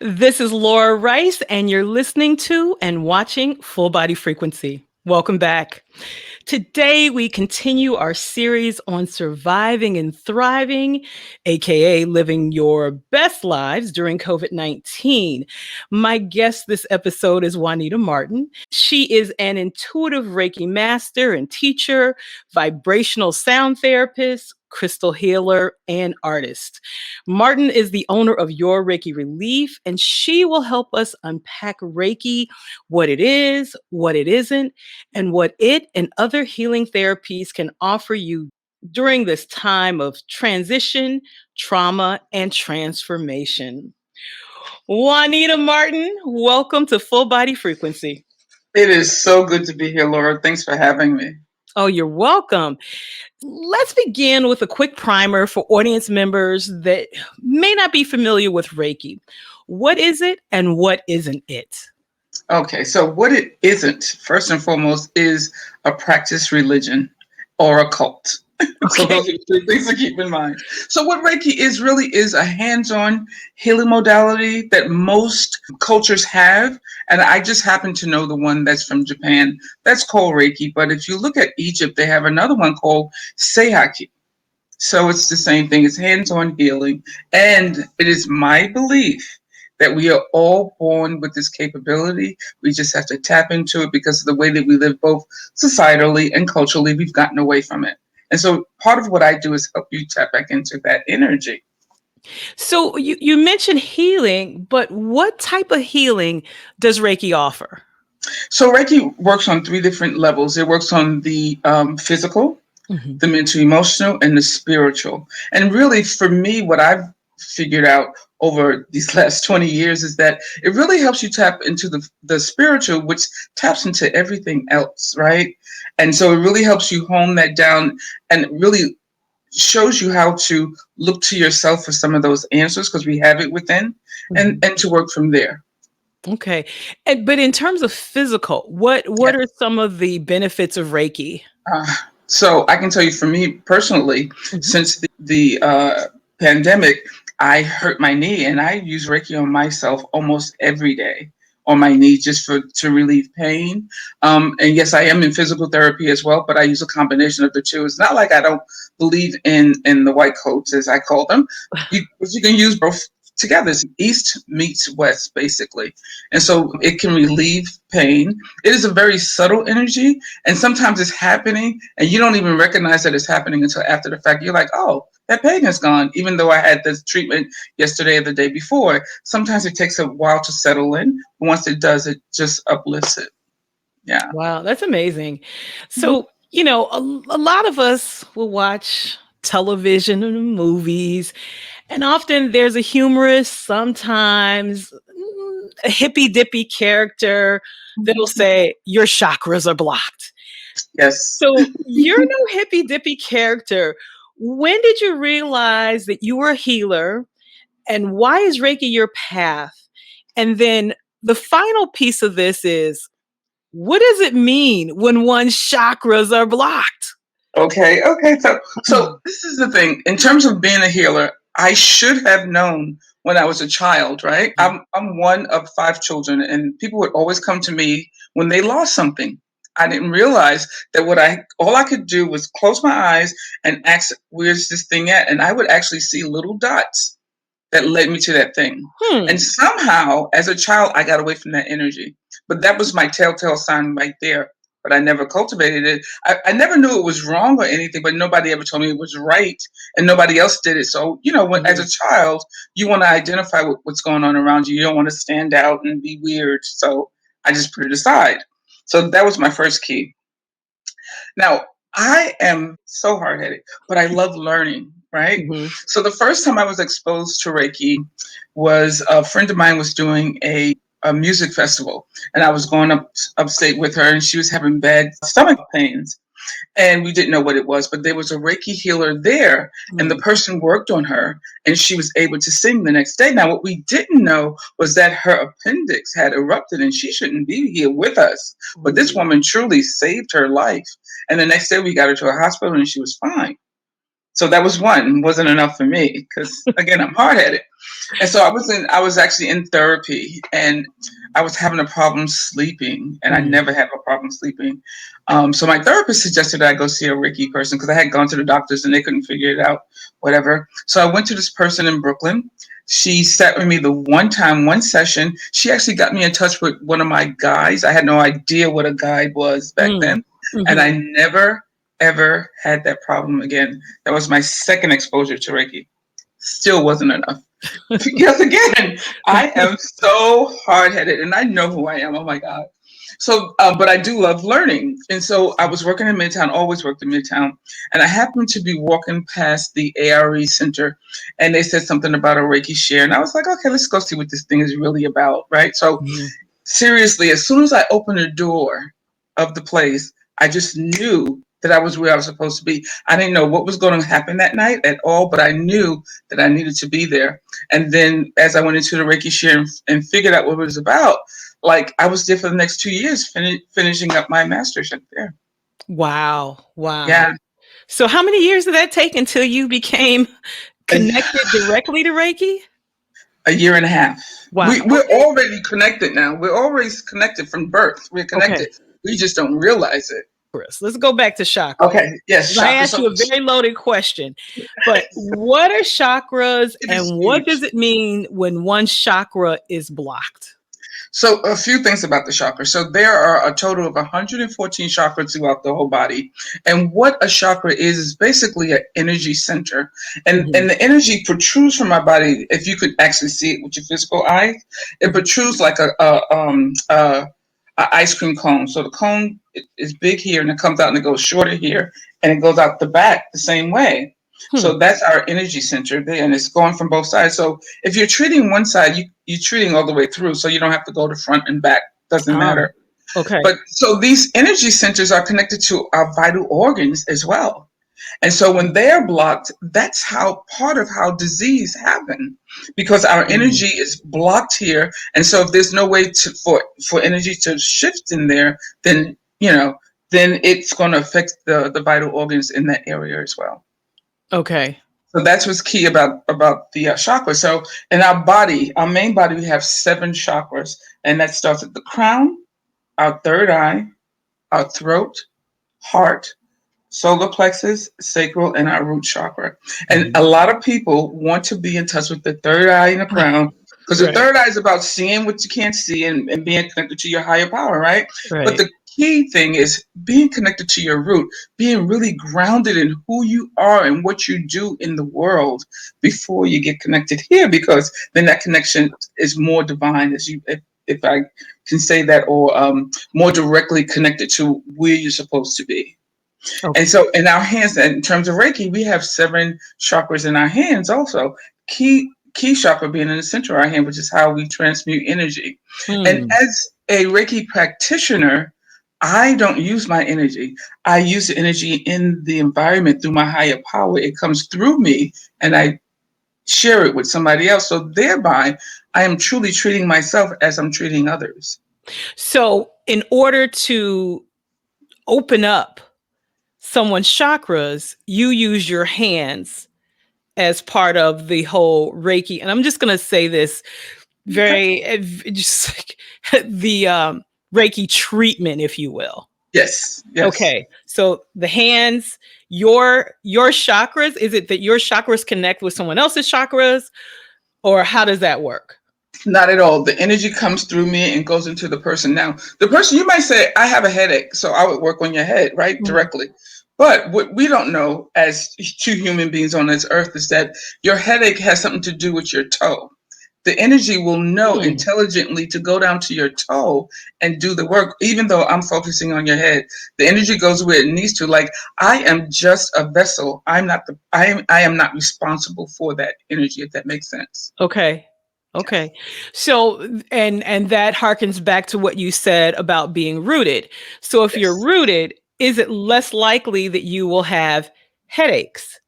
This is Laura Rice, and you're listening to and watching Full Body Frequency. Welcome back. Today, we continue our series on surviving and thriving, aka living your best lives during COVID-19. My guest this episode is Juanita Martin. She is an intuitive Reiki master and teacher, vibrational sound therapist, crystal healer, and artist. Martin is the owner of Your Reiki Relief, and she will help us unpack Reiki, what it is, what it isn't, and what it and other healing therapies can offer you during this time of transition, trauma, and transformation. Juanita Martin, welcome to Full Body Frequency. It is so good to be here, Laura. Thanks for having me. Oh, you're welcome. Let's begin with a quick primer for audience members that may not be familiar with Reiki. What is it and what isn't it? Okay, so what it isn't, first and foremost, is a practice religion or a cult. So Okay. those are the things to keep in mind. So what Reiki is really is a hands-on healing modality that most cultures have. And I just happen to know the one that's from Japan. That's called Reiki. But if you look at Egypt, they have another one called Seihaki. So it's the same thing. It's hands-on healing. And it is my belief that we are all born with this capability. We just have to tap into it because of the way that we live both societally and culturally. We've gotten away from it. And so part of what I do is help you tap back into that energy. So you mentioned healing, but what type of healing does Reiki offer? So Reiki works on 3 different levels. It works on the physical, the mental, emotional, and the spiritual. And really, for me, what I've figured out over these last 20 years is that it really helps you tap into the spiritual, which taps into everything else, right? And so it really helps you hone that down and really shows you how to look to yourself for some of those answers because we have it within and to work from there. Okay. But in terms of physical, what Yeah. are some of the benefits of Reiki? Uh, so I can tell you for me personally, Mhm. since the pandemic, I hurt my knee and I use Reiki on myself almost every day on my knee just to relieve pain. And yes, I am in physical therapy as well, but I use a combination of the two. It's not like I don't believe in the white coats, as I call them. You can use both together. It's East meets West, basically. And so it can relieve pain. It is a very subtle energy. And sometimes it's happening and you don't even recognize that it's happening until after the fact. You're like, oh, that pain is gone, even though I had this treatment yesterday or the day before. Sometimes it takes a while to settle in. But once it does, it just uplifts it. Yeah. Wow, that's amazing. So, a lot of us will watch television and movies, and often there's a humorous, sometimes a hippy dippy character that'll say, Your chakras are blocked. Yes. So you're no hippy dippy character. When did you realize that you were a healer, and why is Reiki your path? And then the final piece of this is, what does it mean when one's chakras are blocked? Okay. Okay. So this is the thing. In terms of being a healer, I should have known when I was a child, right? I'm one of 5 children, and people would always come to me when they lost something. I didn't realize that all I could do was close my eyes and ask, "Where's this thing at?" And I would actually see little dots that led me to that thing. Hmm. And somehow, as a child, I got away from that energy. But that was my telltale sign right there. But I never cultivated it. I never knew it was wrong or anything, but nobody ever told me it was right, and nobody else did it. So, as a child, you want to identify what's going on around you. You don't want to stand out and be weird. So I just put it aside. So that was my first key. Now, I am so hard headed, but I love learning, right? Mhm. So the first time I was exposed to Reiki was a friend of mine was doing a music festival, and I was going upstate with her, and she was having bad stomach pains. And we didn't know what it was, but there was a Reiki healer there, and the Mm. person worked on her, and she was able to sing the next day. Now, what we didn't know was that her appendix had erupted, and she shouldn't be here with us. But this woman truly saved her life. And the next day, we got her to a hospital, and she was fine. So that was one, wasn't enough for me because again, I'm hard headed. And so I was actually in therapy and I was having a problem sleeping and I Mm, never have a problem sleeping. So my therapist suggested that I go see a Reiki person because I had gone to the doctors and they couldn't figure it out, whatever. So I went to this person in Brooklyn. She sat with me the one time, one session. She actually got me in touch with one of my guides. I had no idea what a guide was back mm, then. And mhm. I never, ever had that problem again. That was my second exposure to Reiki. Still wasn't enough. Because again, I am so hard headed and I know who I am. Oh my God. So, but I do love learning. And so I was working in Midtown, always worked in Midtown. And I happened to be walking past the ARE Center and they said something about a Reiki share. And I was like, okay, let's go see what this thing is really about. Right. So, Mhm. seriously, as soon as I opened the door of the place, I just knew that I was where I was supposed to be. I didn't know what was going to happen that night at all, but I knew that I needed to be there. And then as I went into the Reiki share and figured out what it was about, like I was there for the next 2 years, finishing up my mastership there. Wow. Wow. Yeah. So how many years did that take until you became connected directly to Reiki? A year and a half. Wow. We're Okay. already connected now. We're always connected from birth. We're Okay. connected. We just don't realize it. Chris, let's go back to chakras. Okay. Yes, I chakra. asked So you a very loaded question, but what are chakras it is and what does huge. it mean when one chakra is blocked? So a few things about the chakras. So there are a total of 114 chakras throughout the whole body. And what a chakra is basically an energy center. Mhm, And the energy protrudes from our body. If you could actually see it with your physical eyes, it mhm, protrudes like a ice cream cone. So the cone is big here and it comes out and it goes shorter here and it goes out the back the same way. hmm, So that's our energy center there, and it's going from both sides. So if you're treating one side, you're treating all the way through, so you don't have to go to front and back. Doesn't ah, matter. okay. But so these energy centers are connected to our vital organs as well. And so when they're blocked, that's how part of how disease happen because our Mm, energy is blocked here. And so if there's no way for energy to shift in there, then then it's going to affect the vital organs in that area as well. okay. So that's what's key about the chakra. So in our body, our main body, we have seven chakras, and that starts at the crown, our third eye, our throat, heart, solar plexus, sacral, and our root chakra. And Mhm. a lot of people want to be in touch with the third eye and the crown because the Right, third eye is about seeing what you can't see and being connected to your higher power, right? But right. the key thing is being connected to your root, being really grounded in who you are and what you do in the world before you get connected here, because then that connection is more divine, as you, if I can say that, or more directly connected to where you're supposed to be. Okay. And so in our hands, in terms of Reiki, we have seven chakras in our hands also. Key chakra being in the center of our hand, which is how we transmute energy. And Hmm. as a Reiki practitioner, I don't use my energy. I use the energy in the environment through my higher power. It comes through me and I share it with somebody else. So thereby, I am truly treating myself as I'm treating others. So, in order to open up someone's chakras, you use your hands as part of the whole Reiki. And I'm just going to say this Okay. very, just like the Reiki treatment, if you will. Yes, yes. Okay. So the hands, your chakras, is it that your chakras connect with someone else's chakras or how does that work? Not at all. The energy comes through me and goes into the person. Now, the person, you might say, I have a headache, so I would work on your head, right? Mhm. Directly. But what we don't know as two human beings on this earth is that your headache has something to do with your toe. The energy will know Hmm. intelligently to go down to your toe and do the work, even though I'm focusing on your head. The energy goes where it needs to. Like I am just a vessel. I am not responsible for that energy, if that makes sense. Okay. Okay. So and that harkens back to what you said about being rooted. So if you're Yes. rooted, is it less likely that you will have headaches?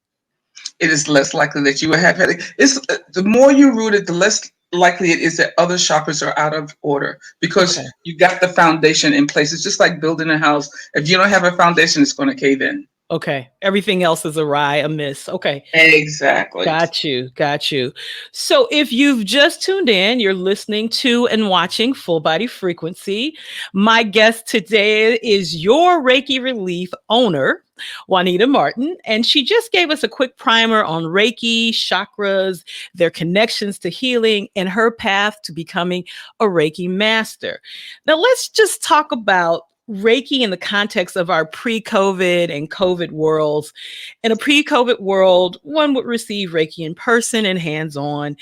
It is less likely that you will have headache. It's the more you're rooted, the less likely it is that other chakras are out of order because Okay. you got the foundation in place. It's just like building a house. If you don't have a foundation, it's going to cave in. Okay. Everything else is awry, amiss. Okay. Exactly. Got you. Got you. So, if you've just tuned in, you're listening to and watching Full Body Frequency. My guest today is your Reiki Relief owner, Juanita Martin. And she just gave us a quick primer on Reiki, chakras, their connections to healing, and her path to becoming a Reiki master. Now, let's just talk about Reiki in the context of our pre COVID and COVID worlds. In a pre COVID world, one would receive Reiki in person and hands on.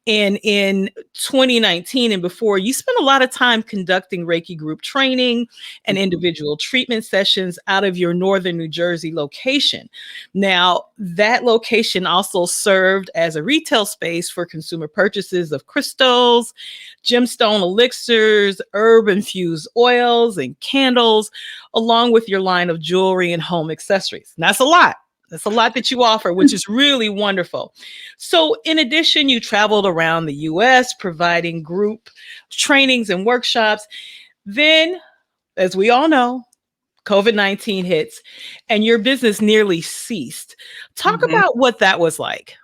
And in 2019 and before, you spent a lot of time conducting Reiki group training and individual treatment sessions out of your Northern New Jersey location. Now, that location also served as a retail space for consumer purchases of crystals, gemstone elixirs, herb infused oils, and candles, along with your line of jewelry and home accessories. And that's a lot. That's a lot that you offer, which is really wonderful. So, in addition, you traveled around the US providing group trainings and workshops. Then, as we all know, COVID-19 hits and your business nearly ceased. Talk Mhm. about what that was like.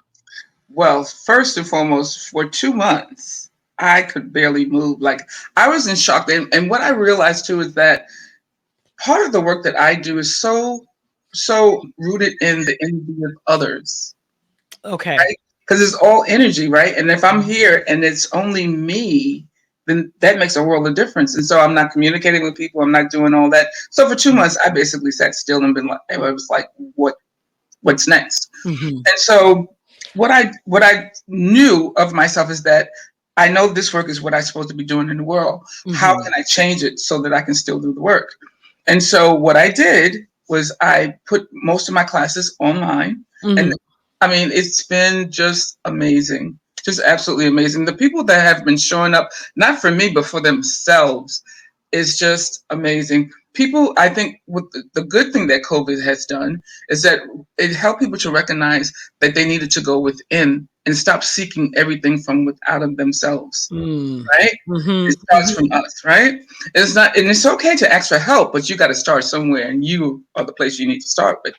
Well, first and foremost, for 2 months, I could barely move. Like, I was in shock. And what I realized too is that part of the work that I do is so rooted in the energy of others, Okay. right? Because it's all energy, right? And if I'm here and it's only me, then that makes a world of difference. And so I'm not communicating with people. I'm not doing all that. So for 2 months, I basically sat still and been like, I was like, what's next? Mhm. And so what I knew of myself is that I know this work is what I'm supposed to be doing in the world. How Mhm. can I change it so that I can still do the work? And so what I did was I put most of my classes online. And Mhm. I mean, it's been just amazing. Just absolutely amazing. The people that have been showing up, not for me, but for themselves, is just amazing. People, I think, what the good thing that COVID has done is that it helped people to recognize that they needed to go within and stop seeking everything from without of themselves, Mm. right? It Mhm. starts Mhm. from us, right? It's not, and it's okay to ask for help, but you got to start somewhere, and you are the place you need to start with.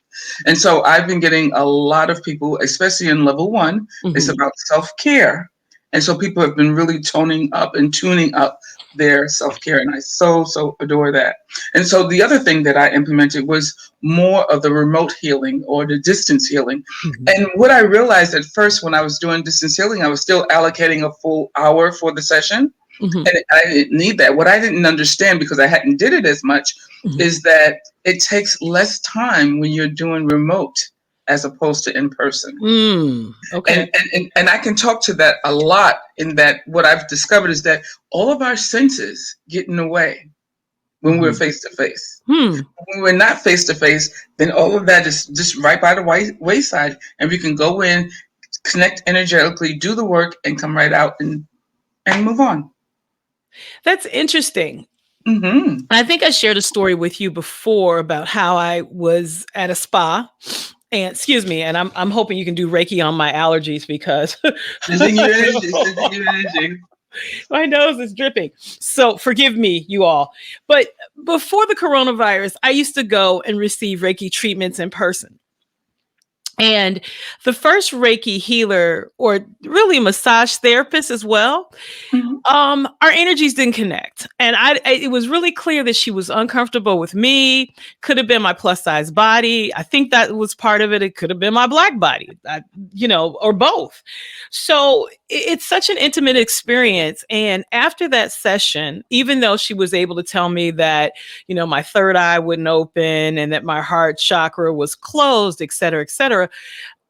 And so I've been getting a lot of people, especially in level one, it's Mhm. about self care. And so people have been really toning up and tuning up their self care. And I so adore that. And so the other thing that I implemented was more of the remote healing or the distance healing. Mhm. And what I realized at first when I was doing distance healing, I was still allocating a full hour for the session. Mhm. And I didn't need that. What I didn't understand because I hadn't did it as much Mhm. is that it takes less time when you're doing remote as opposed to in person. Mm. Okay. And I can talk to that a lot in that what I've discovered is that all of our senses get in the way when we're Mhm. face to face. Hmm. When we're not face to face, then all of that is just right by the wayside, and we can go in, connect energetically, do the work, and come right out and move on. That's interesting. Hmm. I think I shared a story with you before about how I was at a spa. And excuse me, and I'm hoping you can do Reiki on my allergies because Sending you energy, sending you energy. my nose is dripping. So forgive me, you all. But before the coronavirus, I used to go and receive Reiki treatments in person. And the first Reiki healer, or really massage therapist as well, Mhm. our energies didn't connect. And it was really clear that she was uncomfortable with me. Could have been my plus size body. I think that was part of it. It could have been my black body, or both. So it's such an intimate experience. And after that session, even though she was able to tell me that, my third eye wouldn't open and that my heart chakra was closed, et cetera,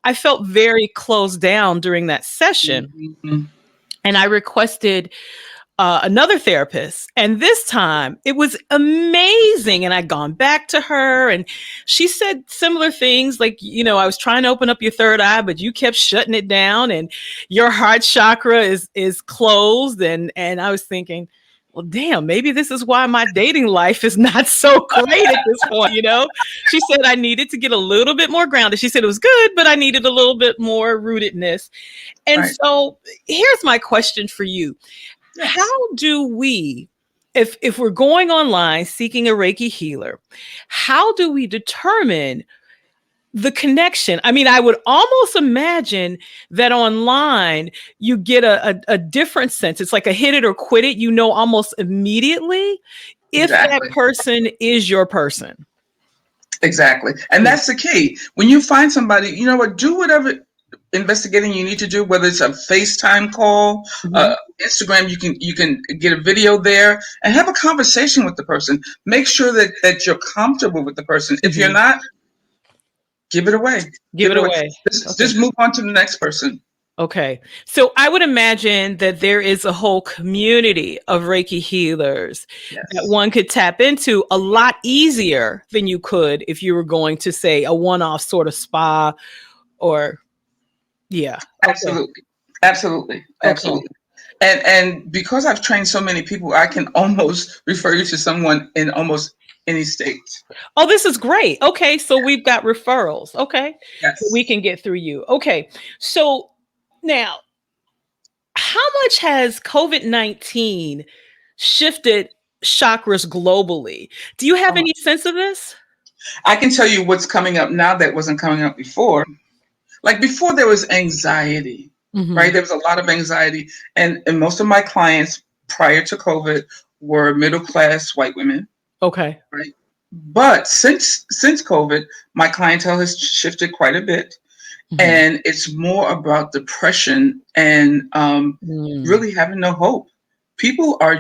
I felt very closed down during that session. Mhm. And I requested another therapist. And this time it was amazing. And I'd gone back to her and she said similar things like, I was trying to open up your third eye, but you kept shutting it down and your heart chakra is closed. And I was thinking, well, damn, maybe this is why my dating life is not so great at this point. She said I needed to get a little bit more grounded. She said it was good, but I needed a little bit more rootedness. And Right. so here's my question for you. How Yes. do we, if we're going online seeking a Reiki healer, how do we determine the connection. I mean, I would almost imagine that online you get a different sense. It's like a hit it or quit it, almost immediately if that Exactly. person is your person. Exactly. And Yeah. that's the key. When you find somebody, you know what, do whatever investigating you need to do, whether it's a FaceTime call, Mhm. Instagram, you can get a video there and have a conversation with the person. Make sure that you're comfortable with the person. If you're Mhm. not, give it away. Give Give it it away. away. Okay. Just move on to the next person. Okay. So I would imagine that there is a whole community of Reiki healers that Yes. one could tap into a lot easier than you could if you were going to, say, a one-off sort of spa or, yeah. Okay. Absolutely. Absolutely. Okay. Absolutely. And because I've trained so many people, I can almost refer you to someone in almost any state. Oh, this is great. Okay. So we've got referrals. Okay. We Yes. can get through you. Okay. So now, how much has COVID-19 shifted chakras globally? Do you have Oh, any sense of this? I can tell you what's coming up now that wasn't coming up before. Like before, there was anxiety, right? Mhm. There was a lot of anxiety. And most of my clients prior to COVID were middle class white women, Okay. right? But since COVID, my clientele has shifted quite a bit. Mhm. And it's more about depression and Mm. really having no hope. People are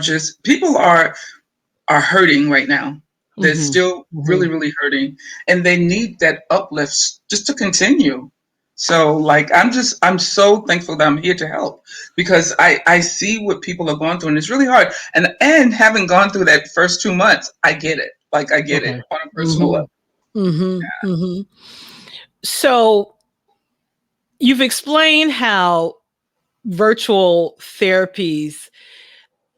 hurting right now. They're Mhm. still really, Mhm. really hurting, and they need that uplift just to continue. So, like, I'm so thankful that I'm here to help because I see what people are going through, and it's really hard. And having gone through that first 2 months, I get it. Like, I get it Okay. on a personal Mhm. level. Mhm. Mhm. So you've explained how virtual therapies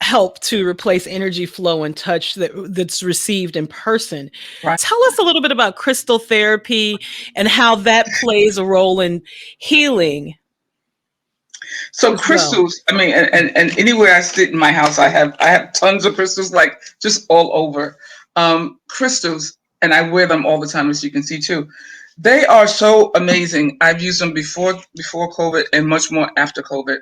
help to replace energy flow and touch that's received in person. Right. Tell us a little bit about crystal therapy and how that plays a role in healing So as well. crystals, I mean, and anywhere I sit in my house, I have tons of crystals, like just all over. Crystals, and I wear them all the time, as you can see too. They are so amazing. I've used them before COVID and much more after COVID.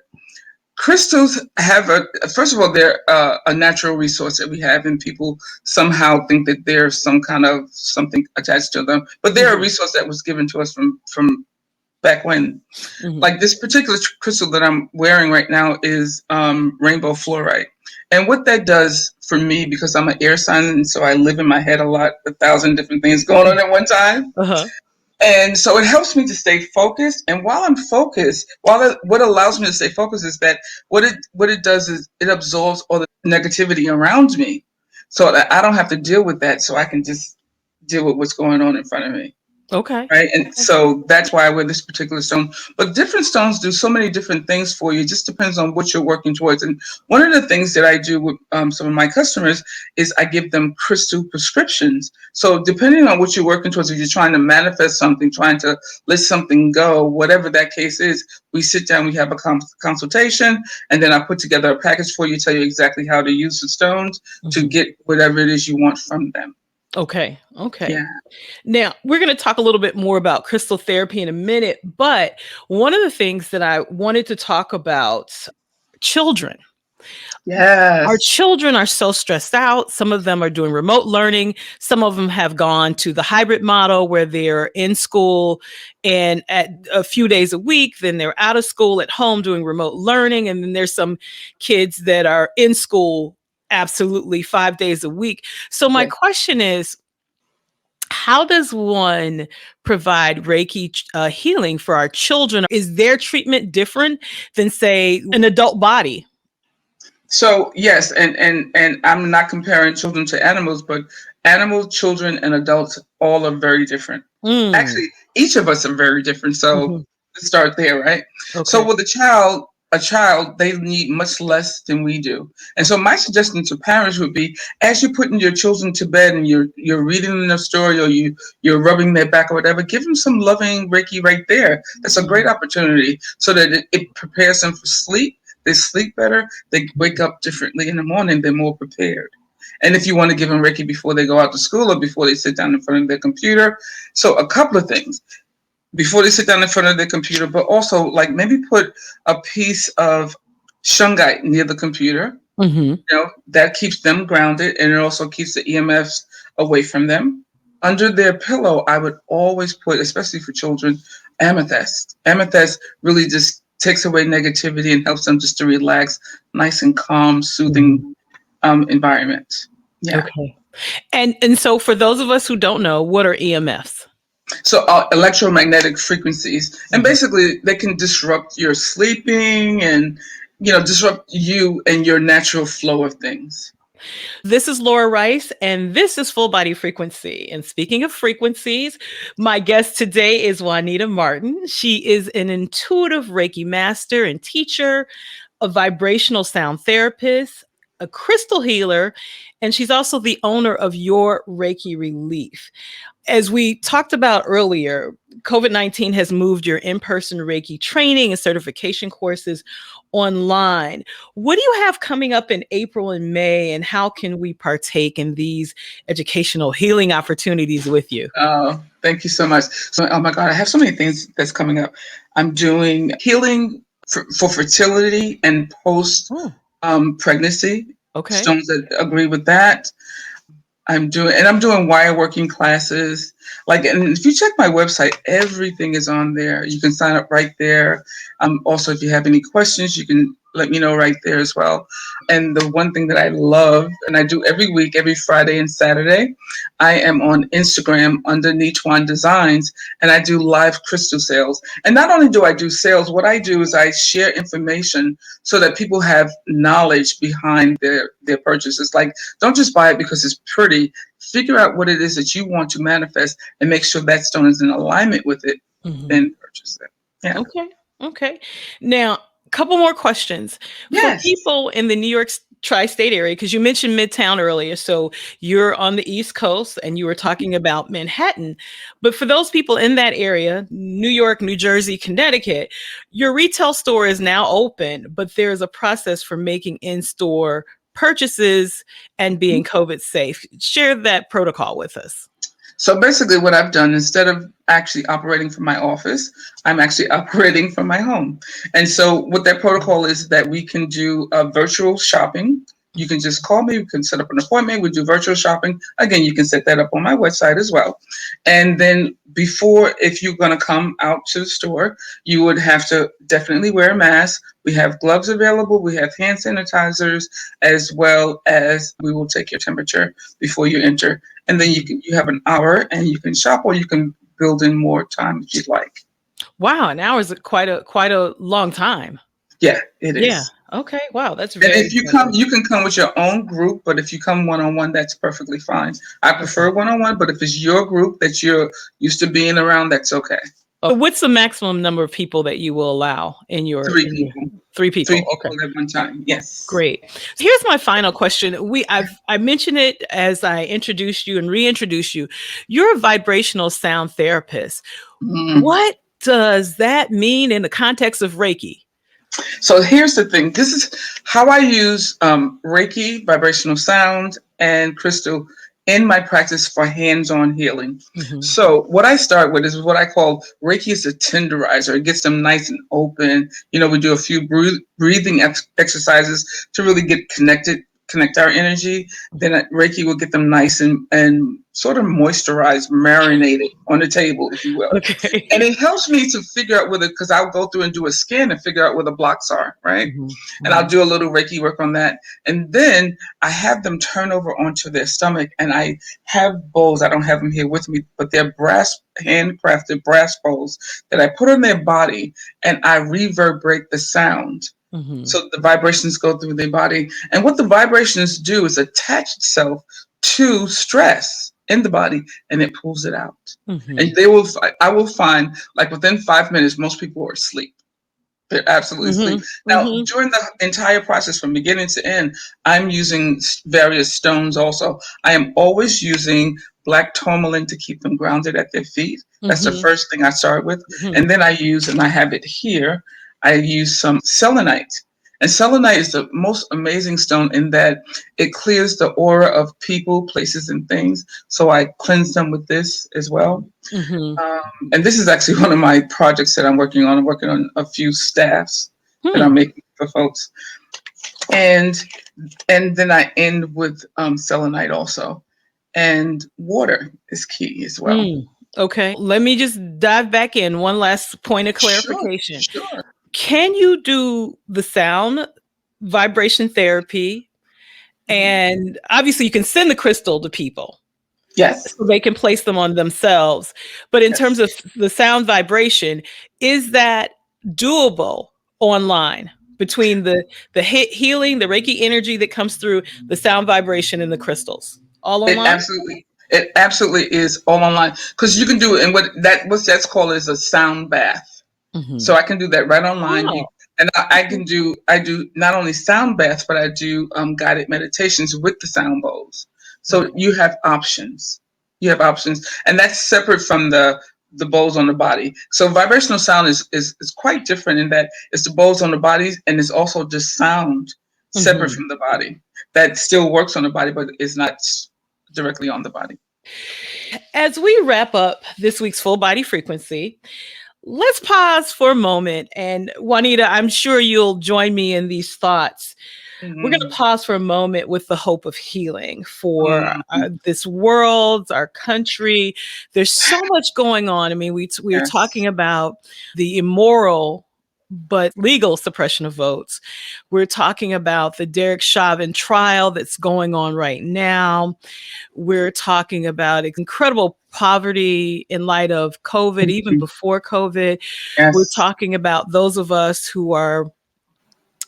Crystals have first of all, they're a natural resource that we have, and people somehow think that there's some kind of something attached to them, but they're a Mhm. resource that was given to us from back when. Mhm. Like this particular crystal that I'm wearing right now is rainbow fluorite. And what that does for me, because I'm an air sign, and so I live in my head a lot, 1,000 different things going on at one time. Uh-huh. And so it helps me to stay focused. And while I'm focused, what allows me to stay focused is that what it does is it absorbs all the negativity around me, so that I don't have to deal with that. So I can just deal with what's going on in front of me. Okay. Right. And so that's why I wear this particular stone. But different stones do so many different things for you. It just depends on what you're working towards. And one of the things that I do with some of my customers is I give them crystal prescriptions. So depending on what you're working towards, if you're trying to manifest something, trying to let something go, whatever that case is, we sit down, we have a consultation, and then I put together a package for you, tell you exactly how to use the stones to Mhm. get whatever it is you want from them. Okay. Okay. Yeah. Now, we're going to talk a little bit more about crystal therapy in a minute, but one of the things that I wanted to talk about, children. Our Yes. children are so stressed out. Some of them are doing remote learning. Some of them have gone to the hybrid model where they're in school and at a few days a week, then they're out of school at home doing remote learning. And then there's some kids that are in school absolutely 5 days a week. So my Yeah. question is, how does one provide Reiki healing for our children? Is their treatment different than, say, an adult body? So yes, and I'm not comparing children to animals, but animals, children, and adults all are very different. Mm. Actually, each of us are very different. So Mhm. let's start there, right? So Okay. with a child, they need much less than we do. And so my suggestion to parents would be, as you're putting your children to bed and you're reading them a story or you're rubbing their back or whatever, give them some loving Reiki right there. That's a great Mhm. opportunity so that it prepares them for sleep. They sleep better. They wake up differently in the morning. They're more prepared. And if you want to give them Reiki before they go out to school or before they sit down in front of their computer, so a couple of things. before they sit down in front of their computer, but also like maybe put a piece of shungite near the computer. Hmm. That keeps them grounded, and it also keeps the EMFs away from them. Under their pillow, I would always put, especially for children, amethyst. Amethyst really just takes away negativity and helps them just to relax, nice and calm, Hmm. soothing environment. Yeah. Okay. And so for those of us who don't know, what are EMFs? So electromagnetic frequencies, and basically they can disrupt your sleeping and disrupt you and your natural flow of things. This is Laura Rice, and this is Full Body Frequency. And speaking of frequencies, my guest today is Juanita Martin. She is an intuitive Reiki master and teacher, a vibrational sound therapist, a crystal healer, and she's also the owner of Your Reiki Relief. As we talked about earlier, COVID-19 has moved your in person Reiki training and certification courses online. What do you have coming up in April and May, and how can we partake in these educational healing opportunities with you? Oh, thank you so much. So, oh my God, I have so many things that's coming up. I'm doing healing for fertility and post Oh, pregnancy. okay. Stones that agree with that. I'm doing wire working classes. Like, and if you check my website, everything is on there. You can sign up right there. Also, if you have any questions, you can let me know right there as well. And the one thing that I love, and I do every week, every Friday and Saturday, I am on Instagram under Nichuan Designs, and I do live crystal sales. And not only do I do sales, what I do is I share information so that people have knowledge behind their purchases. Like, don't just buy it because it's pretty. Figure out what it is that you want to manifest and make sure that stone is in alignment with it, Mhm. then purchase it. Yeah. Okay. Okay. Now, a couple more questions for Yes. people in the New York tri-state area, because you mentioned Midtown earlier. So you're on the East Coast and you were talking about Manhattan. But for those people in that area, New York, New Jersey, Connecticut, your retail store is now open, but there's a process for making in-store purchases and being COVID safe. Share that protocol with us. So basically, what I've done, instead of actually operating from my office, I'm actually operating from my home. And so, what that protocol is that we can do virtual shopping. You can just call me. We can set up an appointment. We do virtual shopping. Again, you can set that up on my website as well. And then, before, if you're going to come out to the store, you would have to definitely wear a mask. We have gloves available. We have hand sanitizers, as well as we will take your temperature before you enter, and then you have an hour and you can shop, or you can build in more time if you'd like. Wow, an hour is quite a long time. Yeah, it Yeah. is. Okay. Wow, that's And very if you come, exciting. you can come with your own group, but if you come one on one, that's perfectly fine. I prefer one on one, but if it's your group that you're used to being around, that's okay. What's the maximum number of people that you will allow in your Three in your people, three three people? Okay. people at one time. Yes. Great. Here's my final question. I mentioned it as I introduced you and reintroduced you. You're a vibrational sound therapist. Mm. What does that mean in the context of Reiki? So here's the thing. This is how I use Reiki, vibrational sound, and crystal in my practice for hands-on healing. Mhm. So what I start with is what I call Reiki is a tenderizer. It gets them nice and open. We do a few breathing exercises to really get connected, connect our energy. Then Reiki will get them nice and sort of moisturized, marinated on the table, if you will. And Okay. it helps me to figure out whether, because I'll go through and do a scan and figure out where the blocks are, right? Mhm. And I'll Mhm. do a little Reiki work on that. And then I have them turn over onto their stomach, and I have bowls. I don't have them here with me, but they're handcrafted brass bowls that I put on their body, and I reverberate the sound. Mhm. So the vibrations go through their body. And what the vibrations do is attach itself to stress in the body, and it pulls it out. And Mhm. I will find, like, within 5 minutes, most people are asleep. They're absolutely asleep. Mhm. Now, Mhm. during the entire process from beginning to end, I'm using various stones also. I am always using black tourmaline to keep them grounded at their feet. That's the Mhm. first thing I start with. Mhm. And then I have it here, I use some selenite. And selenite is the most amazing stone in that it clears the aura of people, places, and things. So I cleanse them with this as well. Mm-hmm. And this is actually one of my projects that I'm working on. I'm working on a few staffs that Hmm. I'm making for folks. And then I end with selenite also. And water is key as well. Mm. Okay. Let me just dive back in. One last point of Sure, clarification. sure. Can you do the sound vibration therapy? Mhm. And obviously, you can send the crystal to people Yes, so they can place them on themselves. But in terms yes. of the sound vibration, is that doable online between the healing, the Reiki energy that comes through the sound vibration and the crystals? All online? It absolutely is all online because you can do it. And what that's called is a sound bath. So Hmm. I can do that right online. Oh, And I okay. can I do not only sound baths, but I do guided meditations with the sound bowls. So Okay. you have options. You have options, and that's separate from the bowls on the body. So vibrational sound is quite different in that it's the bowls on the body, and it's also just sound separate Hmm. from the body that still works on the body, but is not directly on the body. As we wrap up this week's full body frequency, let's pause for a moment. And Juanita, I'm sure you'll join me in these thoughts. We're going to Mhm. pause for a moment with the hope of healing for Mhm. this world, our country. There's so much going on. I mean, we're talking Yes. about the immoral but legal suppression of votes. We're talking about the Derek Chauvin trial that's going on right now. We're talking about incredible poverty in light of COVID, even Mhm. before COVID. We're Yes. talking about those of us who are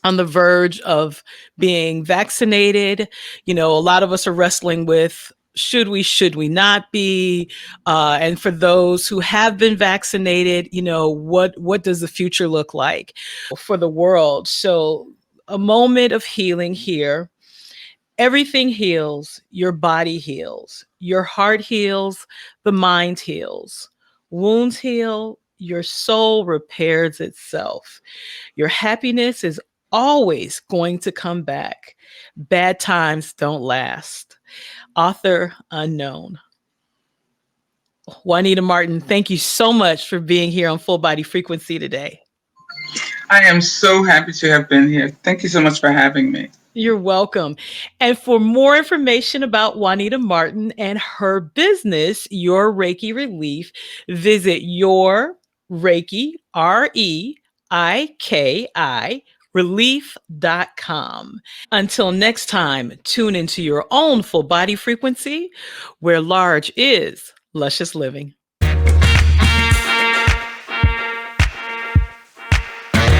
on the verge of being vaccinated. You know, a lot of us are wrestling with should we not be? And for those who have been vaccinated, you know, what does the future look like for the world? So a moment of healing here. Everything heals, your body heals, your heart heals, the mind heals. Wounds heal, your soul repairs itself. Your happiness is always going to come back. Bad times don't last. Author unknown. Juanita Martin, thank you so much for being here on Full Body Frequency today. I am so happy to have been here. Thank you so much for having me. You're welcome. And for more information about Juanita Martin and her business, Your Reiki Relief, visit your Reiki, Reiki, relief.com. Until next time, tune into your own full body frequency where large is luscious living.